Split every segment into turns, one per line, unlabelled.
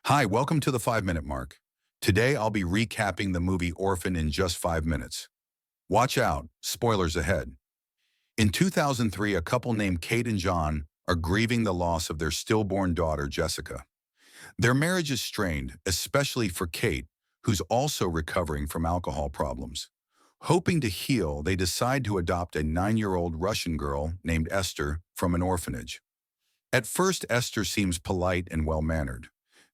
Hi, welcome to the 5 Minute Mark. Today I'll be recapping the movie Orphan in just 5 minutes. Watch out, spoilers ahead. In 2003, a couple named Kate and John are grieving the loss of their stillborn daughter, Jessica. Their marriage is strained, especially for Kate, who's also recovering from alcohol problems. Hoping to heal, they decide to adopt a 9-year-old Russian girl named Esther from an orphanage. At first, Esther seems polite and well-mannered.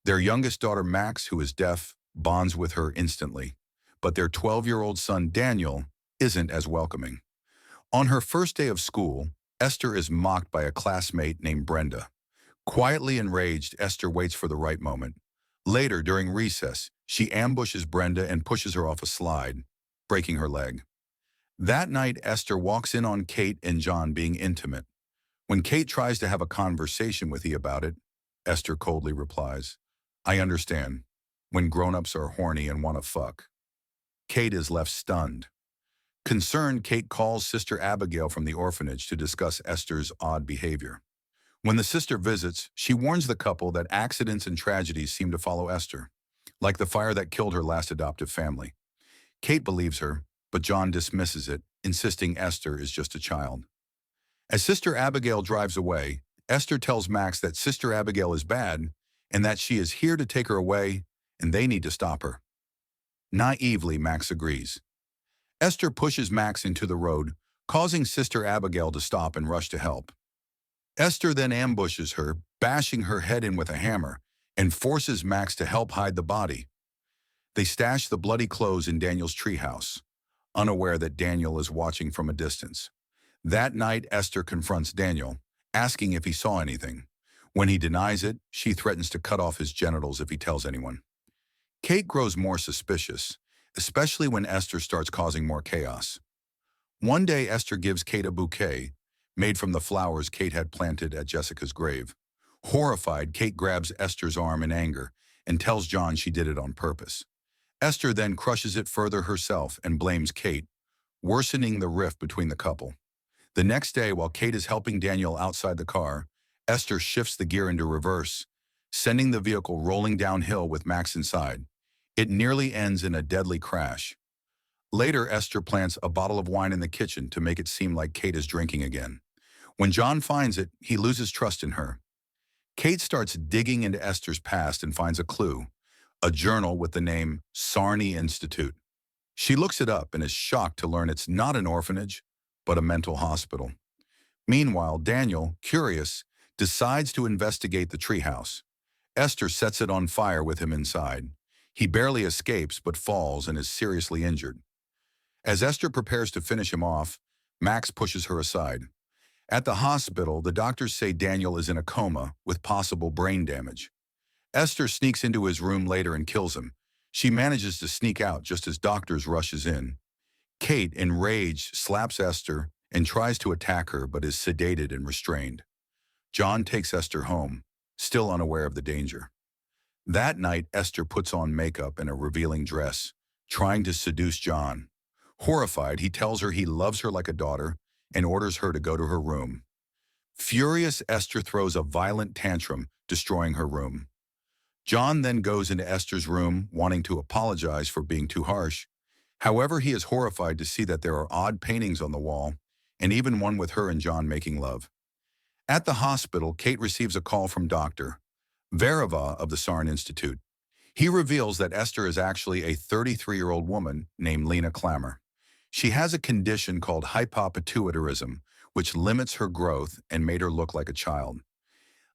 Their youngest daughter, Max, who is deaf, bonds with her instantly. But their 12-year-old son, Daniel, isn't as welcoming. On her first day of school, Esther is mocked by a classmate named Brenda. Quietly enraged, Esther waits for the right moment. Later, during recess, she ambushes Brenda and pushes her off a slide, breaking her leg. That night, Esther walks in on Kate and John being intimate. When Kate tries to have a conversation with he about it, Esther coldly replies, "I understand, when grown-ups are horny and want to fuck." Kate is left stunned. Concerned, Kate calls Sister Abigail from the orphanage to discuss Esther's odd behavior. When the sister visits, she warns the couple that accidents and tragedies seem to follow Esther, like the fire that killed her last adoptive family. Kate believes her, but John dismisses it, insisting Esther is just a child. As Sister Abigail drives away, Esther tells Max that Sister Abigail is bad and that she is here to take her away and they need to stop her. Naively, Max agrees. Esther pushes Max into the road, causing Sister Abigail to stop and rush to help. Esther then ambushes her, bashing her head in with a hammer, and forces Max to help hide the body. They stash the bloody clothes in Daniel's treehouse, unaware that Daniel is watching from a distance. That night, Esther confronts Daniel, asking if he saw anything. When he denies it, she threatens to cut off his genitals if he tells anyone. Kate grows more suspicious, especially when Esther starts causing more chaos. One day, Esther gives Kate a bouquet, made from the flowers Kate had planted at Jessica's grave. Horrified, Kate grabs Esther's arm in anger and tells John she did it on purpose. Esther then crushes it further herself and blames Kate, worsening the rift between the couple. The next day, while Kate is helping Daniel outside the car, Esther shifts the gear into reverse, sending the vehicle rolling downhill with Max inside. It nearly ends in a deadly crash. Later, Esther plants a bottle of wine in the kitchen to make it seem like Kate is drinking again. When John finds it, he loses trust in her. Kate starts digging into Esther's past and finds a clue, a journal with the name Sarni Institute. She looks it up and is shocked to learn it's not an orphanage, but a mental hospital. Meanwhile, Daniel, curious, decides to investigate the treehouse. Esther sets it on fire with him inside. He barely escapes but falls and is seriously injured. As Esther prepares to finish him off, Max pushes her aside. At the hospital, the doctors say Daniel is in a coma with possible brain damage. Esther sneaks into his room later and kills him. She manages to sneak out just as doctors rushes in. Kate, enraged, slaps Esther and tries to attack her but is sedated and restrained. John takes Esther home, still unaware of the danger. That night, Esther puts on makeup and a revealing dress, trying to seduce John. Horrified, he tells her he loves her like a daughter and orders her to go to her room. Furious, Esther throws a violent tantrum, destroying her room. John then goes into Esther's room, wanting to apologize for being too harsh. However, he is horrified to see that there are odd paintings on the wall, and even one with her and John making love. At the hospital, Kate receives a call from Dr. Vereva of the Sarn Institute. He reveals that Esther is actually a 33-year-old woman named Lena Clammer. She has a condition called hypopituitarism, which limits her growth and made her look like a child.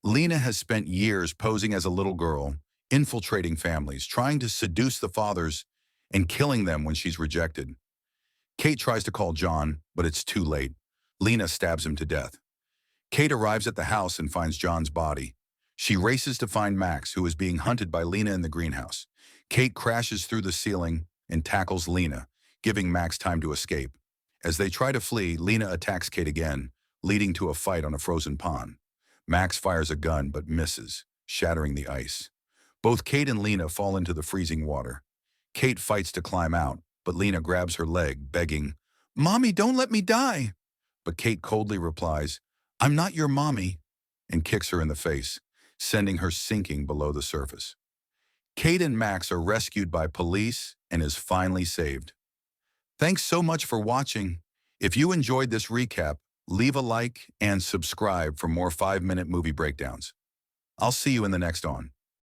Lena has spent years posing as a little girl, infiltrating families, trying to seduce the fathers, and killing them when she's rejected. Kate tries to call John, but it's too late. Lena stabs him to death. Kate arrives at the house and finds John's body. She races to find Max, who is being hunted by Lena in the greenhouse. Kate crashes through the ceiling and tackles Lena, giving Max time to escape. As they try to flee, Lena attacks Kate again, leading to a fight on a frozen pond. Max fires a gun but misses, shattering the ice. Both Kate and Lena fall into the freezing water. Kate fights to climb out, but Lena grabs her leg, begging, "Mommy, don't let me die." But Kate coldly replies, "I'm not your mommy," and kicks her in the face, sending her sinking below the surface. Kate and Max are rescued by police and is finally saved. Thanks so much for watching. If you enjoyed this recap, leave a like and subscribe for more 5-minute movie breakdowns. I'll see you in the next one.